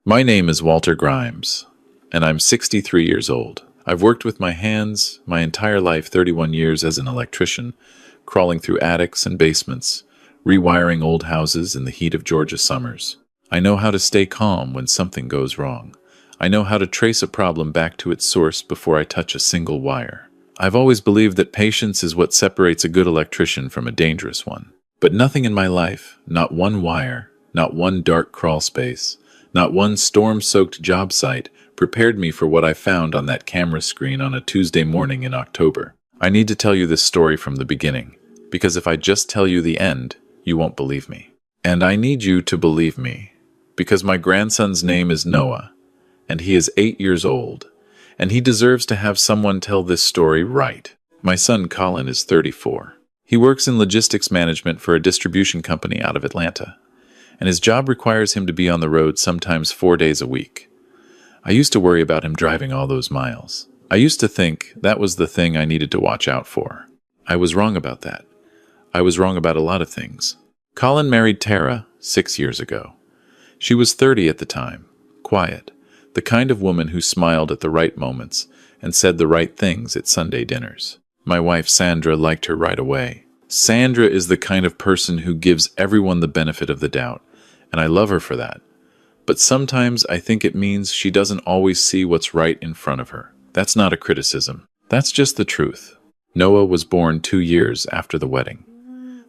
My name is Walter Grimes, and I'm 63 years old. I've worked with my hands my entire life, 31 years as an electrician, crawling through attics and basements, rewiring old houses in the heat of Georgia summers. I know how to stay calm when something goes wrong. I know how to trace a problem back to its source before I touch a single wire. I've always believed that patience is what separates a good electrician from a dangerous one. But nothing in my life, not one wire, not one dark crawl space, not one storm-soaked job site, prepared me for what I found on that camera screen on a Tuesday morning in October. I need to tell you this story from the beginning, because if I just tell you the end, you won't believe me. And I need you to believe me, because my grandson's name is Noah, and he is 8 years old, and he deserves to have someone tell this story right. My son Colin is 34. He works in logistics management for a distribution company out of Atlanta, and his job requires him to be on the road sometimes 4 days a week. I used to worry about him driving all those miles. I used to think that was the thing I needed to watch out for. I was wrong about that. I was wrong about a lot of things. Colin married Tara 6 years ago. She was 30 at the time, quiet, the kind of woman who smiled at the right moments and said the right things at Sunday dinners. My wife Sandra liked her right away. Sandra is the kind of person who gives everyone the benefit of the doubt, and I love her for that. But sometimes I think it means she doesn't always see what's right in front of her. That's not a criticism. That's just the truth. Noah was born 2 years after the wedding.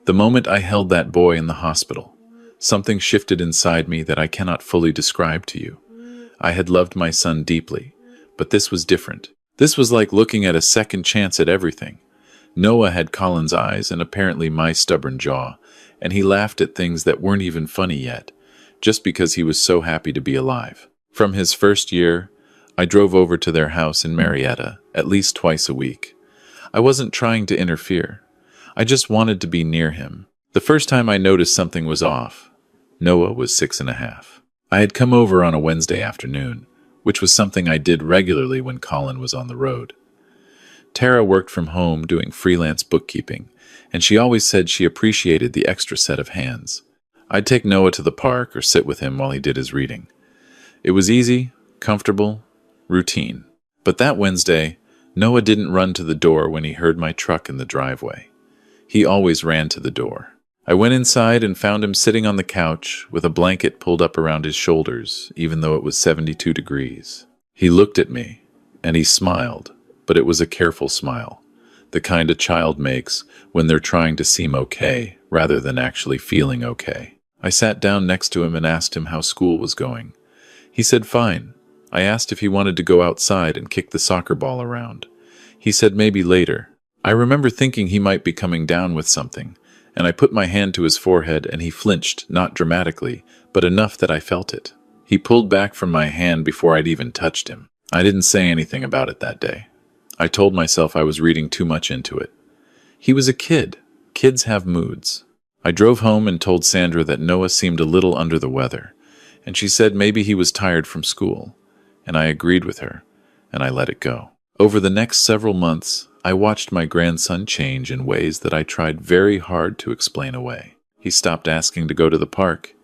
The moment I held that boy in the hospital, something shifted inside me that I cannot fully describe to you. I had loved my son deeply, but this was different. This was like looking at a second chance at everything. Noah had Colin's eyes and apparently my stubborn jaw, and he laughed at things that weren't even funny yet, just because he was so happy to be alive. From his first year, I drove over to their house in Marietta at least twice a week. I wasn't trying to interfere. I just wanted to be near him. The first time I noticed something was off, Noah was 6.5. I had come over on a Wednesday afternoon, which was something I did regularly when Colin was on the road. Tara worked from home doing freelance bookkeeping, and she always said she appreciated the extra set of hands. I'd take Noah to the park or sit with him while he did his reading. It was easy, comfortable, routine. But that Wednesday, Noah didn't run to the door when he heard my truck in the driveway. He always ran to the door. I went inside and found him sitting on the couch with a blanket pulled up around his shoulders, even though it was 72 degrees. He looked at me, and he smiled, but it was a careful smile, the kind a child makes when they're trying to seem okay rather than actually feeling okay. I sat down next to him and asked him how school was going. He said fine. I asked if he wanted to go outside and kick the soccer ball around. He said maybe later. I remember thinking he might be coming down with something, and I put my hand to his forehead and he flinched, not dramatically, but enough that I felt it. He pulled back from my hand before I'd even touched him. I didn't say anything about it that day. I told myself I was reading too much into it. He was a kid. Kids have moods. I drove home and told Sandra that Noah seemed a little under the weather, and she said maybe he was tired from school, and I agreed with her, and I let it go. Over the next several months, I watched my grandson change in ways that I tried very hard to explain away. He stopped asking to go to the park.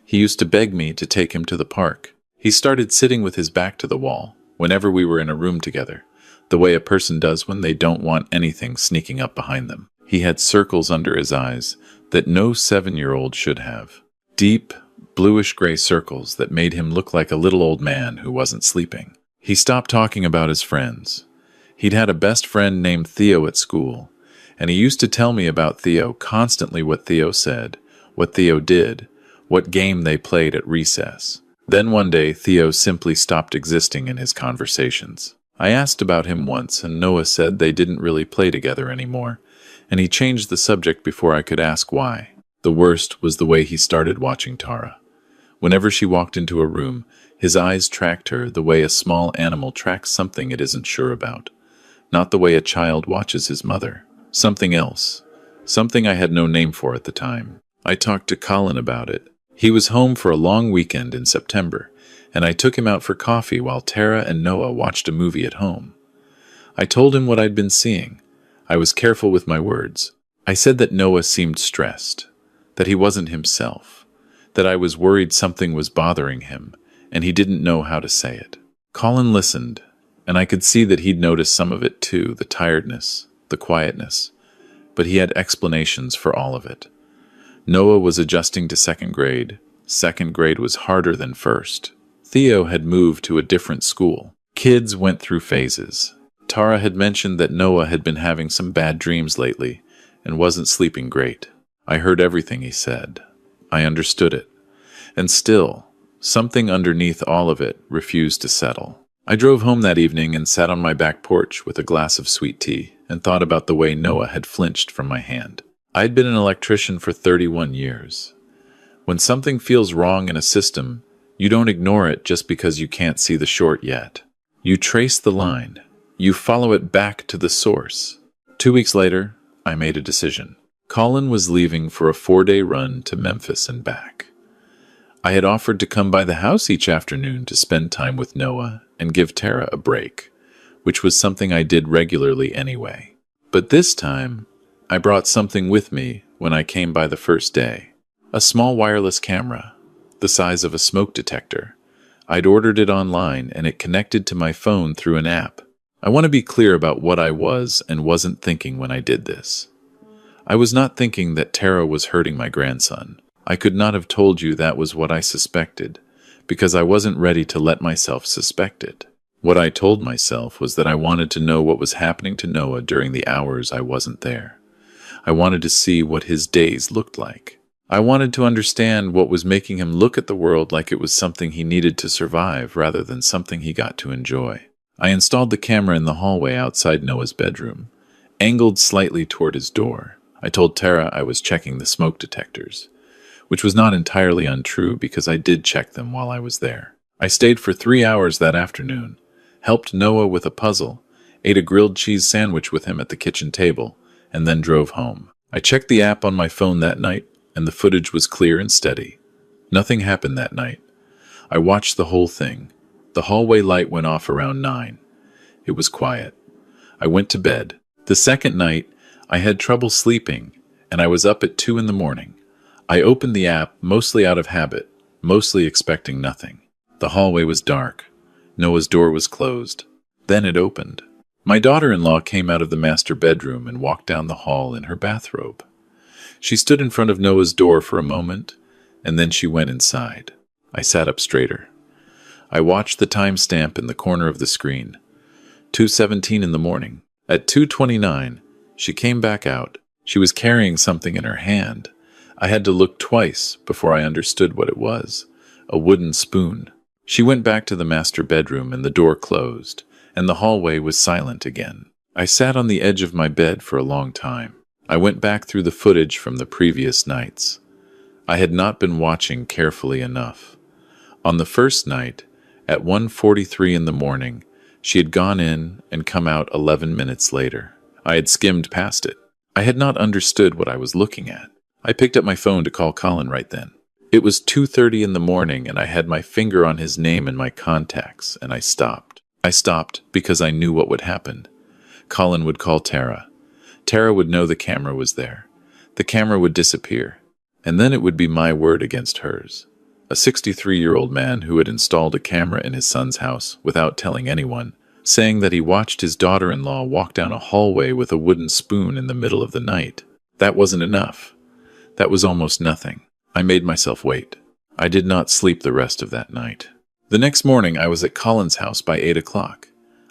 He used to beg me to take him to the park. He started sitting with his back to the wall whenever we were in a room together, the way a person does when they don't want anything sneaking up behind them. He had circles under his eyes that no 7-year-old should have. Deep, bluish-gray circles that made him look like a little old man who wasn't sleeping. He stopped talking about his friends. He'd had a best friend named Theo at school, and he used to tell me about Theo constantly, what Theo said, what Theo did, what game they played at recess. Then one day, Theo simply stopped existing in his conversations. I asked about him once, and Noah said they didn't really play together anymore, and he changed the subject before I could ask why. The worst was the way he started watching Tara. Whenever she walked into a room, his eyes tracked her the way a small animal tracks something it isn't sure about. Not the way a child watches his mother. Something else. Something I had no name for at the time. I talked to Colin about it. He was home for a long weekend in September, and I took him out for coffee while Tara and Noah watched a movie at home. I told him what I'd been seeing. I was careful with my words. I said that Noah seemed stressed, that he wasn't himself, that I was worried something was bothering him, and he didn't know how to say it. Colin listened, and I could see that he'd noticed some of it too, the tiredness, the quietness, but he had explanations for all of it. Noah was adjusting to second grade. Second grade was harder than first. Theo had moved to a different school. Kids went through phases. Tara had mentioned that Noah had been having some bad dreams lately and wasn't sleeping great. I heard everything he said. I understood it. And still, something underneath all of it refused to settle. I drove home that evening and sat on my back porch with a glass of sweet tea and thought about the way Noah had flinched from my hand. I'd been an electrician for 31 years. When something feels wrong in a system, you don't ignore it just because you can't see the short yet. You trace the line. You follow it back to the source. 2 weeks later, I made a decision. Colin was leaving for a 4-day run to Memphis and back. I had offered to come by the house each afternoon to spend time with Noah and give Tara a break, which was something I did regularly anyway. But this time, I brought something with me when I came by the first day. A small wireless camera, the size of a smoke detector. I'd ordered it online and it connected to my phone through an app. I want to be clear about what I was and wasn't thinking when I did this. I was not thinking that Tara was hurting my grandson. I could not have told you that was what I suspected, because I wasn't ready to let myself suspect it. What I told myself was that I wanted to know what was happening to Noah during the hours I wasn't there. I wanted to see what his days looked like. I wanted to understand what was making him look at the world like it was something he needed to survive rather than something he got to enjoy. I installed the camera in the hallway outside Noah's bedroom, angled slightly toward his door. I told Tara I was checking the smoke detectors, which was not entirely untrue because I did check them while I was there. I stayed for 3 hours that afternoon, helped Noah with a puzzle, ate a grilled cheese sandwich with him at the kitchen table, and then drove home. I checked the app on my phone that night, and the footage was clear and steady. Nothing happened that night. I watched the whole thing. The hallway light went off around 9. It was quiet. I went to bed. The second night, I had trouble sleeping, and I was up at 2 in the morning. I opened the app mostly out of habit, mostly expecting nothing. The hallway was dark. Noah's door was closed. Then it opened. My daughter-in-law came out of the master bedroom and walked down the hall in her bathrobe. She stood in front of Noah's door for a moment, and then she went inside. I sat up straighter. I watched the timestamp in the corner of the screen. 2:17 in the morning. At 2:29, she came back out. She was carrying something in her hand. I had to look twice before I understood what it was. A wooden spoon. She went back to the master bedroom and the door closed, and the hallway was silent again. I sat on the edge of my bed for a long time. I went back through the footage from the previous nights. I had not been watching carefully enough. On the first night, at 1:43 in the morning, she had gone in and come out 11 minutes later. I had skimmed past it. I had not understood what I was looking at. I picked up my phone to call Colin right then. It was 2:30 in the morning and I had my finger on his name in my contacts, and I stopped. I stopped because I knew what would happen. Colin would call Tara. Tara would know the camera was there. The camera would disappear, and then it would be my word against hers. A 63-year-old man who had installed a camera in his son's house without telling anyone, saying that he watched his daughter-in-law walk down a hallway with a wooden spoon in the middle of the night. That wasn't enough. That was almost nothing. I made myself wait. I did not sleep the rest of that night. The next morning I was at Colin's house by 8 o'clock.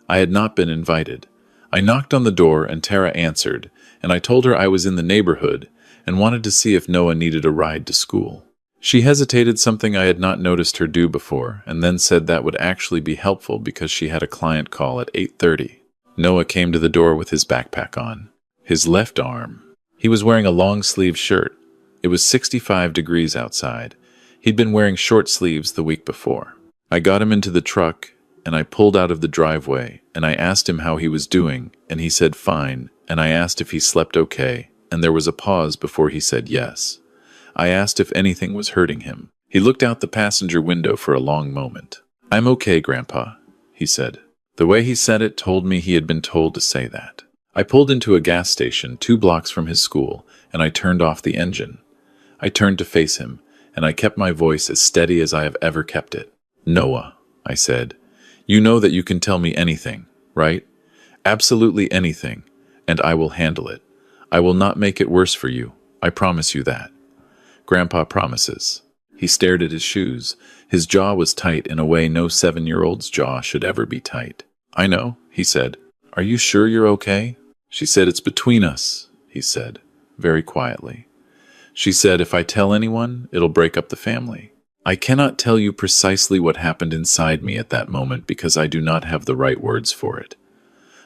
I had not been invited. I knocked on the door and Tara answered, and I told her I was in the neighborhood and wanted to see if Noah needed a ride to school. She hesitated, something I had not noticed her do before, and then said that would actually be helpful because she had a client call at 8:30. Noah came to the door with his backpack on. His left arm. He was wearing a long-sleeved shirt. It was 65 degrees outside. He'd been wearing short sleeves the week before. I got him into the truck, and I pulled out of the driveway, and I asked him how he was doing, and he said fine, and I asked if he slept okay, and there was a pause before he said yes. I asked if anything was hurting him. He looked out the passenger window for a long moment. "I'm okay, Grandpa," he said. The way he said it told me he had been told to say that. I pulled into a gas station 2 blocks from his school, and I turned off the engine. I turned to face him, and I kept my voice as steady as I have ever kept it. Noah, I said, you know that you can tell me anything, right? Absolutely anything, and I will handle it. I will not make it worse for you. I promise you that. Grandpa promises. He stared at his shoes. His jaw was tight in a way no 7-year-old's jaw should ever be tight. I know, he said. Are you sure you're okay? She said, it's between us, he said, very quietly. She said, if I tell anyone, it'll break up the family. I cannot tell you precisely what happened inside me at that moment because I do not have the right words for it.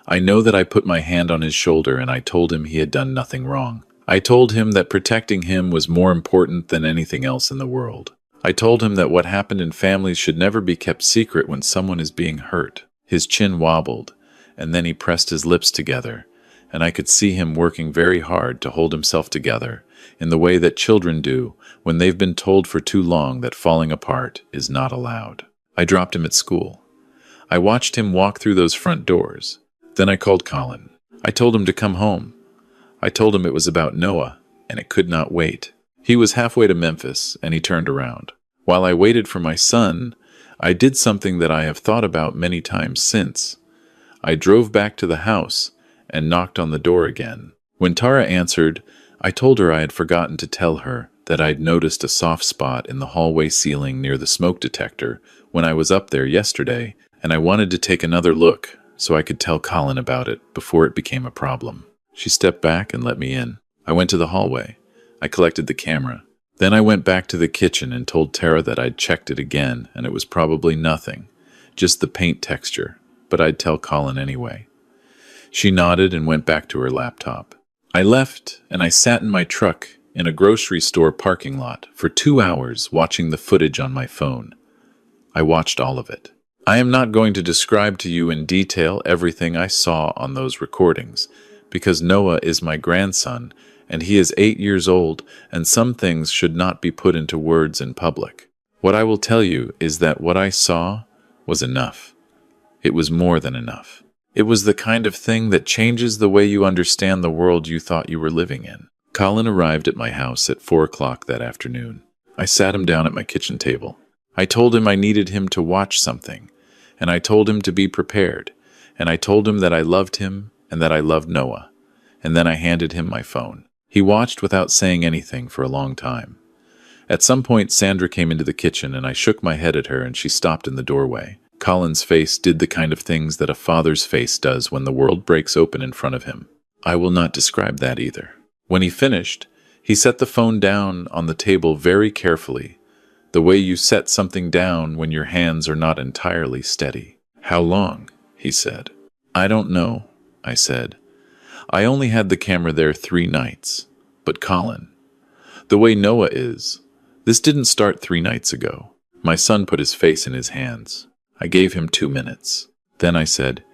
I know that I put my hand on his shoulder and I told him he had done nothing wrong. I told him that protecting him was more important than anything else in the world. I told him that what happened in families should never be kept secret when someone is being hurt. His chin wobbled, and then he pressed his lips together, and I could see him working very hard to hold himself together in the way that children do when they've been told for too long that falling apart is not allowed. I dropped him at school. I watched him walk through those front doors. Then I called Colin. I told him to come home. I told him it was about Noah, and it could not wait. He was halfway to Memphis, and he turned around. While I waited for my son, I did something that I have thought about many times since. I drove back to the house and knocked on the door again. When Tara answered, I told her I had forgotten to tell her that I'd noticed a soft spot in the hallway ceiling near the smoke detector when I was up there yesterday, and I wanted to take another look so I could tell Colin about it before it became a problem. She stepped back and let me in. I went to the hallway. I collected the camera. Then I went back to the kitchen and told Tara that I'd checked it again and it was probably nothing, just the paint texture, but I'd tell Colin anyway. She nodded and went back to her laptop. I left and I sat in my truck in a grocery store parking lot for 2 hours watching the footage on my phone. I watched all of it. I am not going to describe to you in detail everything I saw on those recordings, because Noah is my grandson and he is 8 years old, and some things should not be put into words in public. What I will tell you is that what I saw was enough. It was more than enough. It was the kind of thing that changes the way you understand the world you thought you were living in. Colin arrived at my house at 4 o'clock that afternoon. I sat him down at my kitchen table. I told him I needed him to watch something, and I told him to be prepared, and I told him that I loved him and that I loved Noah, and then I handed him my phone. He watched without saying anything for a long time. At some point, Sandra came into the kitchen and I shook my head at her and she stopped in the doorway. Colin's face did the kind of things that a father's face does when the world breaks open in front of him. I will not describe that either. When he finished, he set the phone down on the table very carefully, the way you set something down when your hands are not entirely steady. How long? He said. I don't know, I said. I only had the camera there 3 nights. But Colin, the way Noah is, this didn't start 3 nights ago. My son put his face in his hands. I gave him 2 minutes. Then I said,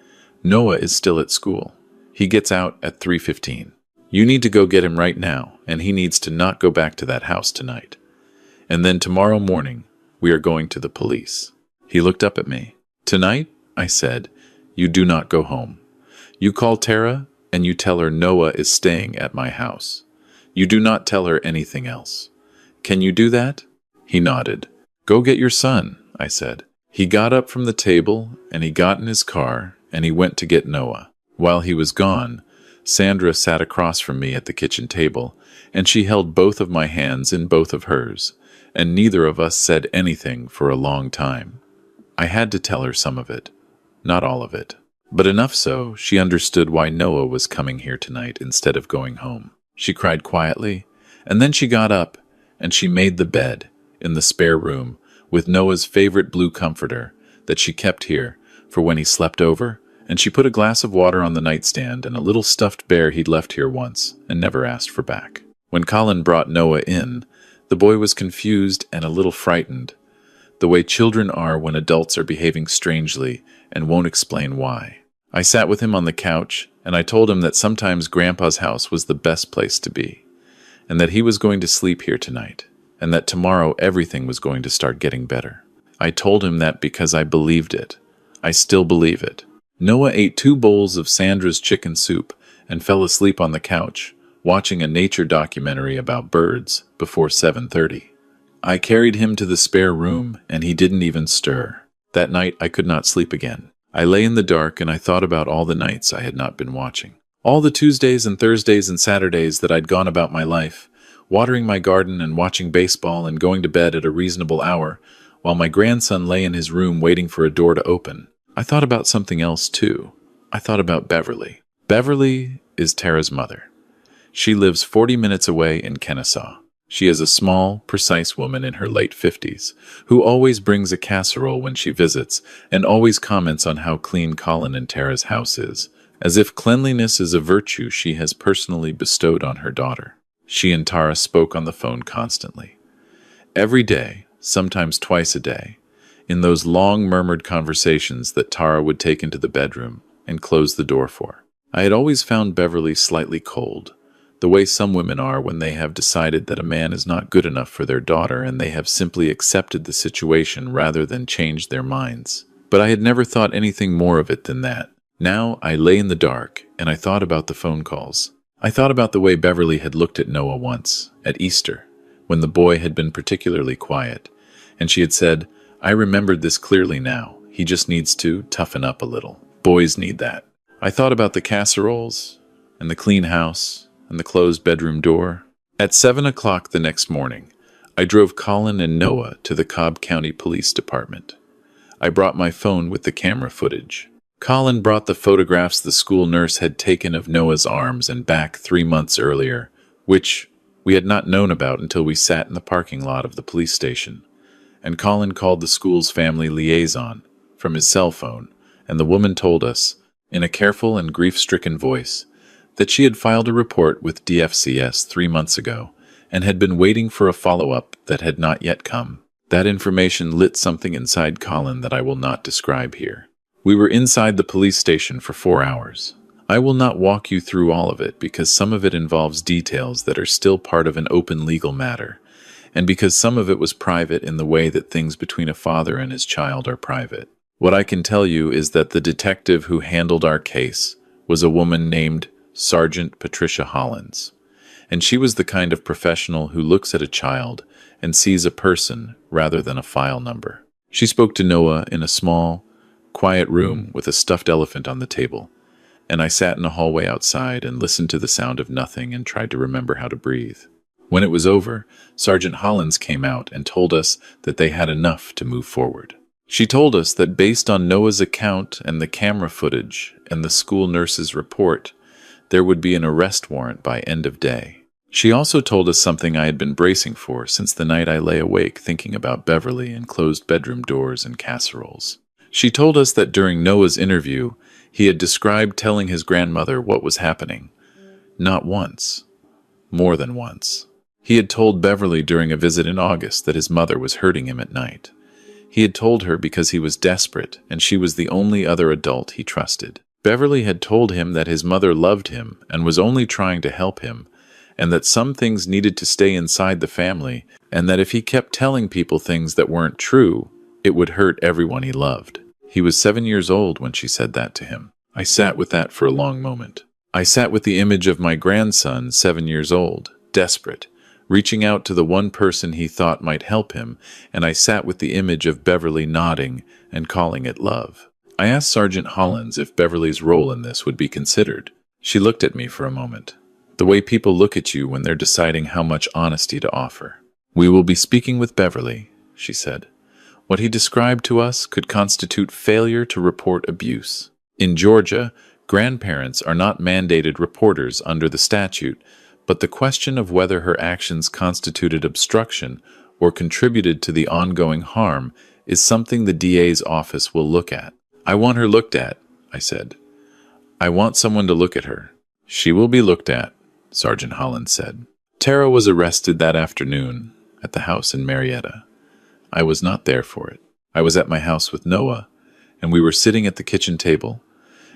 Noah is still at school. He gets out at 3:15. You need to go get him right now, and he needs to not go back to that house tonight. And then tomorrow morning, we are going to the police. He looked up at me. Tonight, I said, you do not go home. You call Tara, and you tell her Noah is staying at my house. You do not tell her anything else. Can you do that? He nodded. Go get your son, I said. He got up from the table, and he got in his car, and he went to get Noah. While he was gone, Sandra sat across from me at the kitchen table, and she held both of my hands in both of hers, and neither of us said anything for a long time. I had to tell her some of it, not all of it. But enough so, she understood why Noah was coming here tonight instead of going home. She cried quietly, and then she got up, and she made the bed in the spare room with Noah's favorite blue comforter that she kept here for when he slept over, and she put a glass of water on the nightstand and a little stuffed bear he'd left here once and never asked for back. When Colin brought Noah in, the boy was confused and a little frightened, the way children are when adults are behaving strangely and won't explain why. I sat with him on the couch, and I told him that sometimes Grandpa's house was the best place to be, and that he was going to sleep here tonight, and that tomorrow everything was going to start getting better. I told him that because I believed it. I still believe it. Noah ate 2 bowls of Sandra's chicken soup and fell asleep on the couch, watching a nature documentary about birds before 7:30. I carried him to the spare room, and he didn't even stir. That night I could not sleep again. I lay in the dark and I thought about all the nights I had not been watching. All the Tuesdays and Thursdays and Saturdays that I'd gone about my life, watering my garden and watching baseball and going to bed at a reasonable hour, while my grandson lay in his room waiting for a door to open. I thought about something else too. I thought about Beverly. Beverly is Tara's mother. She lives 40 minutes away in Kennesaw. She is a small, precise woman in her late 50s, who always brings a casserole when she visits and always comments on how clean Colin and Tara's house is, as if cleanliness is a virtue she has personally bestowed on her daughter. She and Tara spoke on the phone constantly. Every day, sometimes twice a day, in those long murmured conversations that Tara would take into the bedroom and close the door for. I had always found Beverly slightly cold, the way some women are when they have decided that a man is not good enough for their daughter and they have simply accepted the situation rather than changed their minds. But I had never thought anything more of it than that. Now I lay in the dark and I thought about the phone calls. I thought about the way Beverly had looked at Noah once, at Easter, when the boy had been particularly quiet, and she had said, "I remembered this clearly now. He just needs to toughen up a little. Boys need that." I thought about the casseroles and the clean house and the closed bedroom door. At 7 o'clock the next morning, I drove Colin and Noah to the Cobb County Police Department. I brought my phone with the camera footage. Colin brought the photographs the school nurse had taken of Noah's arms and back 3 months earlier, which we had not known about until we sat in the parking lot of the police station. And Colin called the school's family liaison from his cell phone, and the woman told us, in a careful and grief-stricken voice, that she had filed a report with DFCS 3 months ago and had been waiting for a follow-up that had not yet come. That information lit something inside Colin that I will not describe here. We were inside the police station for 4 hours. I will not walk you through all of it because some of it involves details that are still part of an open legal matter, and because some of it was private in the way that things between a father and his child are private. What I can tell you is that the detective who handled our case was a woman named Sergeant Patricia Hollins, and she was the kind of professional who looks at a child and sees a person rather than a file number. She spoke to Noah in a small, quiet room with a stuffed elephant on the table, and I sat in a hallway outside and listened to the sound of nothing and tried to remember how to breathe. When it was over, Sergeant Hollins came out and told us that they had enough to move forward. She told us that based on Noah's account and the camera footage and the school nurse's report, there would be an arrest warrant by end of day. She also told us something I had been bracing for since the night I lay awake thinking about Beverly and closed bedroom doors and casseroles. She told us that during Noah's interview, he had described telling his grandmother what was happening. Not once. More than once. He had told Beverly during a visit in August that his mother was hurting him at night. He had told her because he was desperate and she was the only other adult he trusted. Beverly had told him that his mother loved him and was only trying to help him, and that some things needed to stay inside the family, and that if he kept telling people things that weren't true, it would hurt everyone he loved. He was 7 years old when she said that to him. I sat with that for a long moment. I sat with the image of my grandson, 7 years old, desperate, reaching out to the one person he thought might help him, and I sat with the image of Beverly nodding and calling it love. I asked Sergeant Hollins if Beverly's role in this would be considered. She looked at me for a moment, the way people look at you when they're deciding how much honesty to offer. "We will be speaking with Beverly," she said. "What he described to us could constitute failure to report abuse. In Georgia, grandparents are not mandated reporters under the statute, but the question of whether her actions constituted obstruction or contributed to the ongoing harm is something the DA's office will look at." "I want her looked at," I said. "I want someone to look at her." "She will be looked at," Sergeant Hollins said. Tara was arrested that afternoon at the house in Marietta. I was not there for it. I was at my house with Noah, and we were sitting at the kitchen table,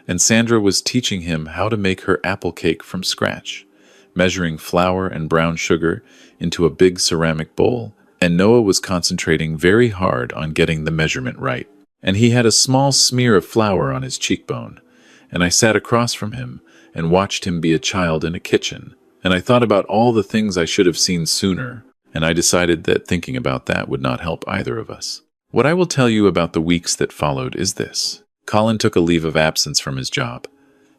and Sandra was teaching him how to make her apple cake from scratch, measuring flour and brown sugar into a big ceramic bowl, and Noah was concentrating very hard on getting the measurement right. And he had a small smear of flour on his cheekbone, and I sat across from him and watched him be a child in a kitchen, and I thought about all the things I should have seen sooner, and I decided that thinking about that would not help either of us. What I will tell you about the weeks that followed is this. Colin took a leave of absence from his job.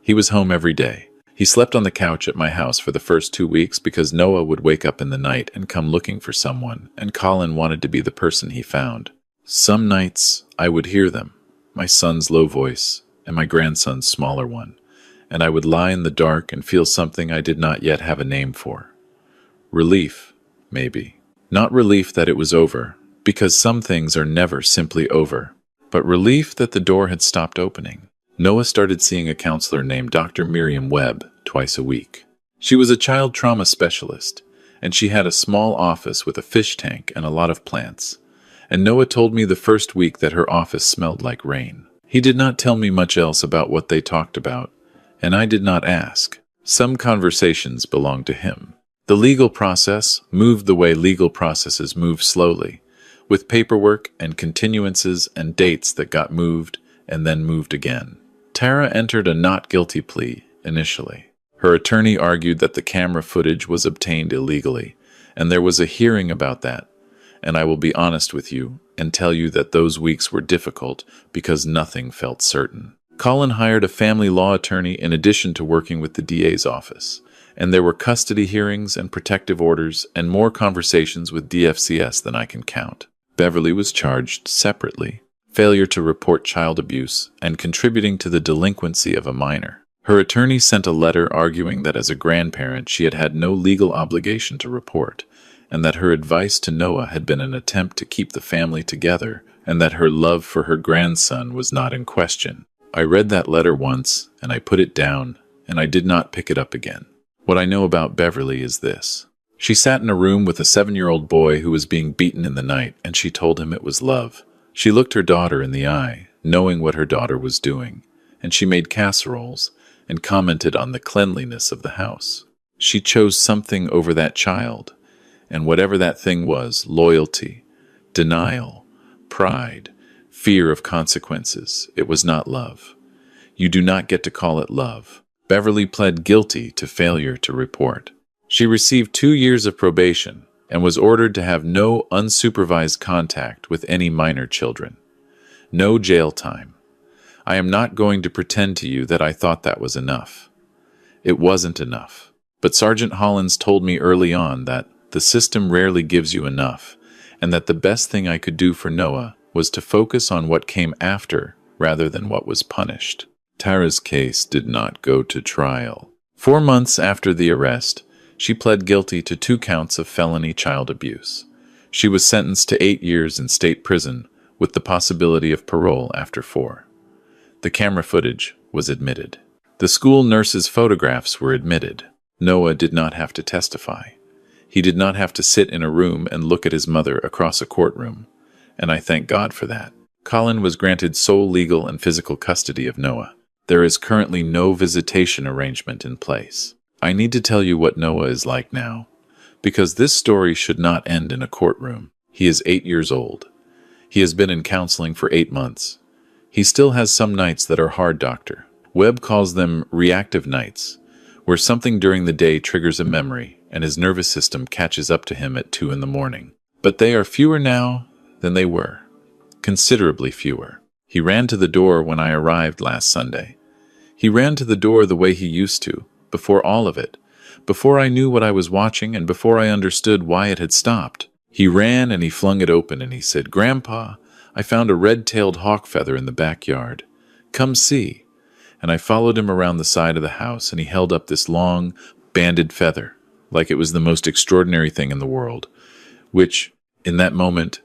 He was home every day. He slept on the couch at my house for the first 2 weeks because Noah would wake up in the night and come looking for someone, and Colin wanted to be the person he found. Some nights I would hear them, my son's low voice and my grandson's smaller one, and I would lie in the dark and feel something I did not yet have a name for. Relief, maybe. Not relief that it was over, because some things are never simply over, but relief that the door had stopped opening. Noah started seeing a counselor named Dr. Miriam Webb twice a week. She was a child trauma specialist, and she had a small office with a fish tank and a lot of plants. And Noah told me the first week that her office smelled like rain. He did not tell me much else about what they talked about, and I did not ask. Some conversations belonged to him. The legal process moved the way legal processes move slowly, with paperwork and continuances and dates that got moved and then moved again. Tara entered a not guilty plea initially. Her attorney argued that the camera footage was obtained illegally, and there was a hearing about that. And I will be honest with you and tell you that those weeks were difficult because nothing felt certain. Colin hired a family law attorney in addition to working with the DA's office, and there were custody hearings and protective orders and more conversations with DFCS than I can count. Beverly was charged separately. Failure to report child abuse, and contributing to the delinquency of a minor. Her attorney sent a letter arguing that as a grandparent she had had no legal obligation to report, and that her advice to Noah had been an attempt to keep the family together, and that her love for her grandson was not in question. I read that letter once, and I put it down, and I did not pick it up again. What I know about Beverly is this. She sat in a room with a 7-year-old boy who was being beaten in the night, and she told him it was love. She looked her daughter in the eye, knowing what her daughter was doing, and she made casseroles and commented on the cleanliness of the house. She chose something over that child, and whatever that thing was, loyalty, denial, pride, fear of consequences, it was not love. You do not get to call it love. Beverly pled guilty to failure to report. She received 2 years of probation and was ordered to have no unsupervised contact with any minor children. No jail time. I am not going to pretend to you that I thought that was enough. It wasn't enough. But Sergeant Hollins told me early on that the system rarely gives you enough, and that the best thing I could do for Noah was to focus on what came after rather than what was punished. Tara's case did not go to trial. 4 months after the arrest, she pled guilty to 2 counts of felony child abuse. She was sentenced to 8 years in state prison with the possibility of parole after 4. The camera footage was admitted. The school nurse's photographs were admitted. Noah did not have to testify. He did not have to sit in a room and look at his mother across a courtroom, and I thank God for that. Colin was granted sole legal and physical custody of Noah. There is currently no visitation arrangement in place. I need to tell you what Noah is like now, because this story should not end in a courtroom. He is 8 years old. He has been in counseling for 8 months. He still has some nights that are hard, Doctor. Webb calls them reactive nights, where something during the day triggers a memory and his nervous system catches up to him at 2 in the morning. But they are fewer now than they were. Considerably fewer. He ran to the door when I arrived last Sunday. He ran to the door the way he used to, before all of it, before I knew what I was watching and before I understood why it had stopped. He ran and he flung it open and he said, "Grandpa, I found a red-tailed hawk feather in the backyard. Come see." And I followed him around the side of the house and he held up this long, banded feather, like it was the most extraordinary thing in the world, which, in that moment,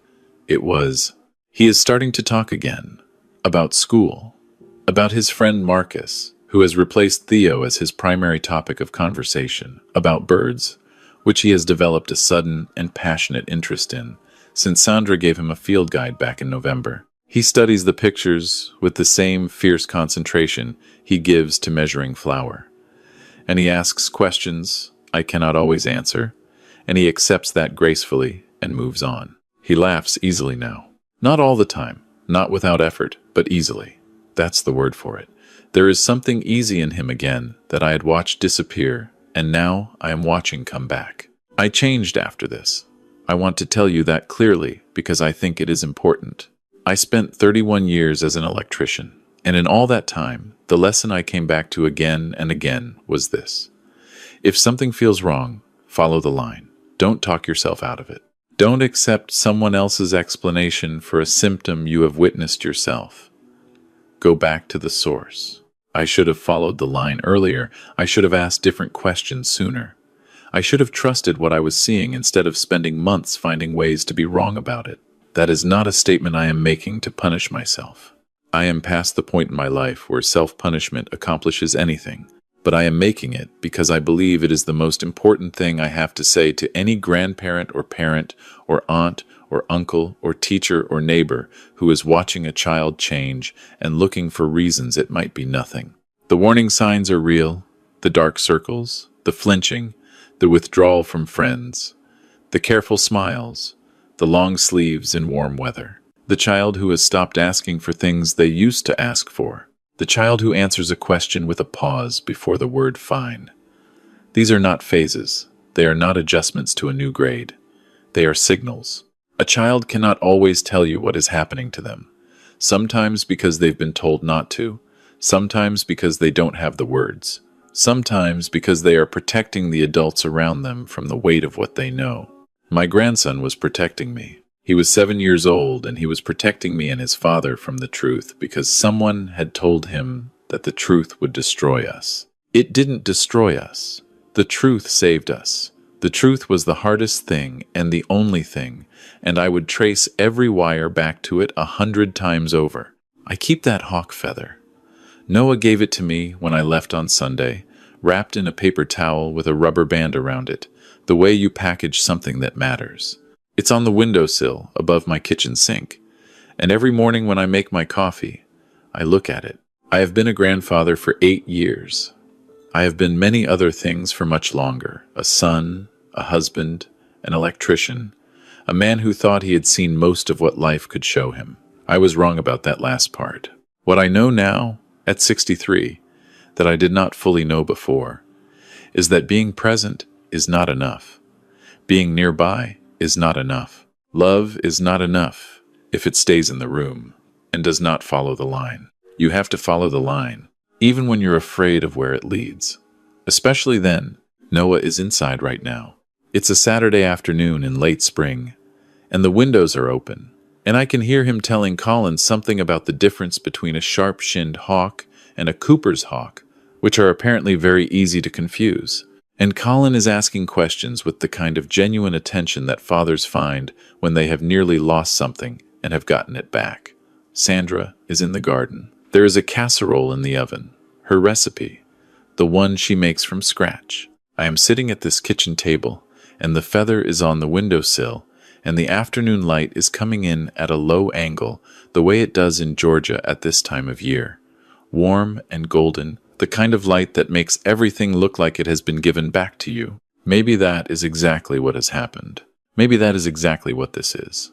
it was. He is starting to talk again, about school, about his friend Marcus, who has replaced Theo as his primary topic of conversation, about birds, which he has developed a sudden and passionate interest in, since Sandra gave him a field guide back in November. He studies the pictures with the same fierce concentration he gives to measuring flour. And he asks questions I cannot always answer, and he accepts that gracefully and moves on. He laughs easily now. Not all the time, not without effort, but easily. That's the word for it. There is something easy in him again that I had watched disappear, and now I am watching come back. I changed after this. I want to tell you that clearly because I think it is important. I spent 31 years as an electrician, and in all that time, the lesson I came back to again and again was this. If something feels wrong, follow the line. Don't talk yourself out of it. Don't accept someone else's explanation for a symptom you have witnessed yourself. Go back to the source. I should have followed the line earlier. I should have asked different questions sooner. I should have trusted what I was seeing instead of spending months finding ways to be wrong about it. That is not a statement I am making to punish myself. I am past the point in my life where self-punishment accomplishes anything, but I am making it because I believe it is the most important thing I have to say to any grandparent or parent or aunt or uncle or teacher or neighbor who is watching a child change and looking for reasons it might be nothing. The warning signs are real, the dark circles, the flinching, the withdrawal from friends, the careful smiles, the long sleeves in warm weather, the child who has stopped asking for things they used to ask for, the child who answers a question with a pause before the word fine. These are not phases. They are not adjustments to a new grade. They are signals. A child cannot always tell you what is happening to them, sometimes because they've been told not to, sometimes because they don't have the words, sometimes because they are protecting the adults around them from the weight of what they know. My grandson was protecting me. He was 7 years old, and he was protecting me and his father from the truth because someone had told him that the truth would destroy us. It didn't destroy us. The truth saved us. The truth was the hardest thing and the only thing, and I would trace every wire back to it 100 times over. I keep that hawk feather. Noah gave it to me when I left on Sunday, wrapped in a paper towel with a rubber band around it, the way you package something that matters. It's on the windowsill above my kitchen sink, and every morning when I make my coffee, I look at it. I have been a grandfather for 8 years. I have been many other things for much longer, a son, a husband, an electrician, a man who thought he had seen most of what life could show him. I was wrong about that last part. What I know now, at 63, that I did not fully know before, is that being present is not enough. Being nearby is not enough. Love is not enough if it stays in the room and does not follow the line. You have to follow the line, even when you're afraid of where it leads. Especially then. Noah is inside right now. It's a Saturday afternoon in late spring, and the windows are open, and I can hear him telling Colin something about the difference between a sharp-shinned hawk and a Cooper's hawk, which are apparently very easy to confuse. And Colin is asking questions with the kind of genuine attention that fathers find when they have nearly lost something and have gotten it back. Sandra is in the garden. There is a casserole in the oven, her recipe, the one she makes from scratch. I am sitting at this kitchen table, and the feather is on the windowsill, and the afternoon light is coming in at a low angle, the way it does in Georgia at this time of year. Warm and golden, the kind of light that makes everything look like it has been given back to you. Maybe that is exactly what has happened. Maybe that is exactly what this is.